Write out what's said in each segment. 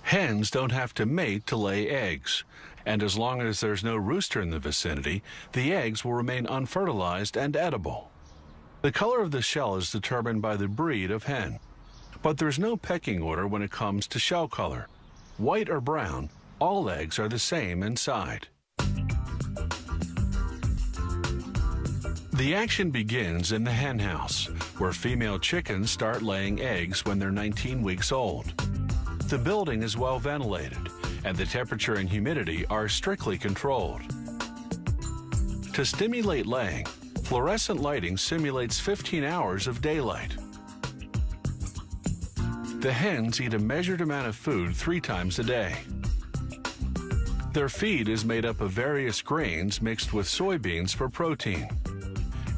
Hens don't have to mate to lay eggs, and as long as there's no rooster in the vicinity, the eggs will remain unfertilized and edible. The color of the shell is determined by the breed of hen, but there's no pecking order when it comes to shell color. White or brown, all eggs are the same inside. The action begins in the hen house, where female chickens start laying eggs when they're 19 weeks old. The building is well ventilated, and the temperature and humidity are strictly controlled. To stimulate laying, fluorescent lighting simulates 15 hours of daylight. The hens eat a measured amount of food 3 times a day. Their feed is made up of various grains mixed with soybeans for protein.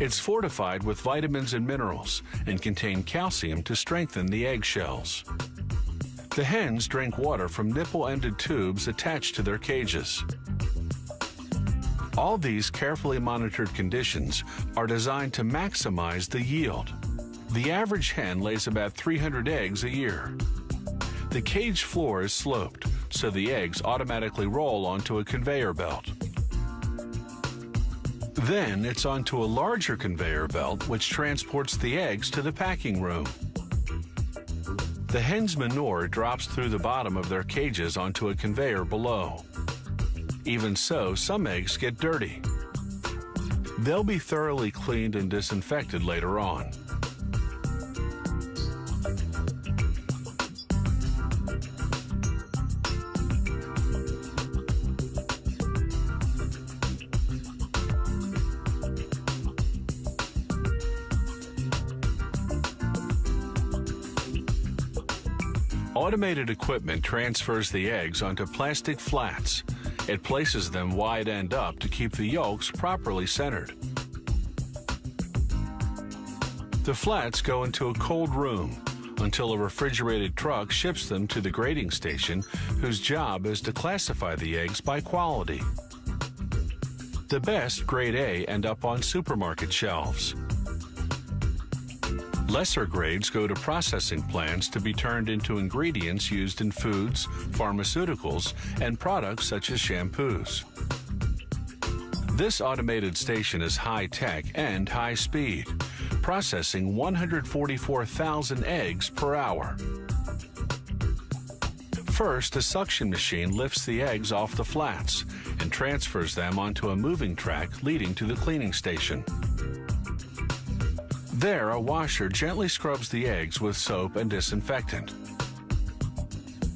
It's fortified with vitamins and minerals and contains calcium to strengthen the eggshells. The hens drink water from nipple-ended tubes attached to their cages. All these carefully monitored conditions are designed to maximize the yield. The average hen lays about 300 eggs a year. The cage floor is sloped, so the eggs automatically roll onto a conveyor belt. Then it's onto a larger conveyor belt which transports the eggs to the packing room. The hen's manure drops through the bottom of their cages onto a conveyor below. Even so, some eggs get dirty. They'll be thoroughly cleaned and disinfected later on. Automated equipment transfers the eggs onto plastic flats. It places them wide end up to keep the yolks properly centered. The flats go into a cold room until a refrigerated truck ships them to the grading station, whose job is to classify the eggs by quality. The best, grade A, end up on supermarket shelves. Lesser grades go to processing plants to be turned into ingredients used in foods, pharmaceuticals, and products such as shampoos. This automated station is high-tech and high-speed, processing 144,000 eggs per hour. First, a suction machine lifts the eggs off the flats and transfers them onto a moving track leading to the cleaning station. There, a washer gently scrubs the eggs with soap and disinfectant.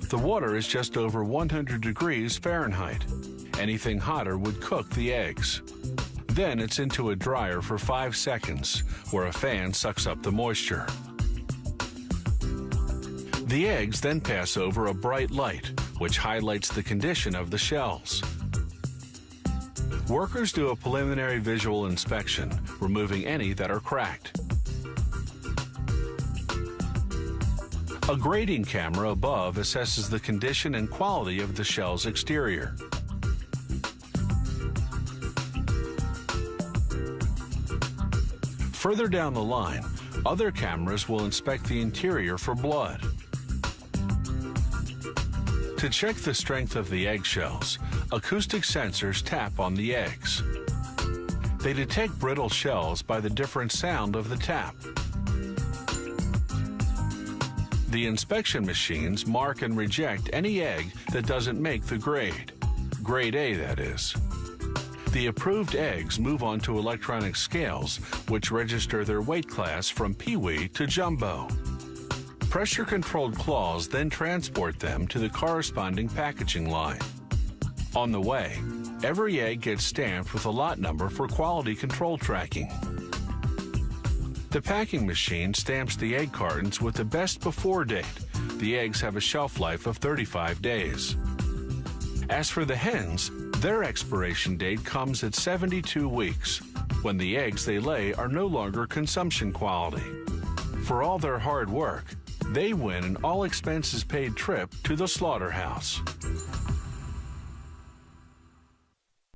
The water is just over 100 degrees Fahrenheit. Anything hotter would cook the eggs. Then it's into a dryer for 5 seconds, where a fan sucks up the moisture. The eggs then pass over a bright light, which highlights the condition of the shells. Workers do a preliminary visual inspection, removing any that are cracked. A grading camera above assesses the condition and quality of the shell's exterior. Further down the line, other cameras will inspect the interior for blood. To check the strength of the eggshells, acoustic sensors tap on the eggs. They detect brittle shells by the different sound of the tap. The inspection machines mark and reject any egg that doesn't make the grade. Grade A, that is. The approved eggs move on to electronic scales, which register their weight class from peewee to jumbo. Pressure-controlled claws then transport them to the corresponding packaging line. On the way, every egg gets stamped with a lot number for quality control tracking. The packing machine stamps the egg cartons with the best before date. The eggs have a shelf life of 35 days. As for the hens, their expiration date comes at 72 weeks, when the eggs they lay are no longer consumption quality. For all their hard work, they win an all-expenses-paid trip to the slaughterhouse.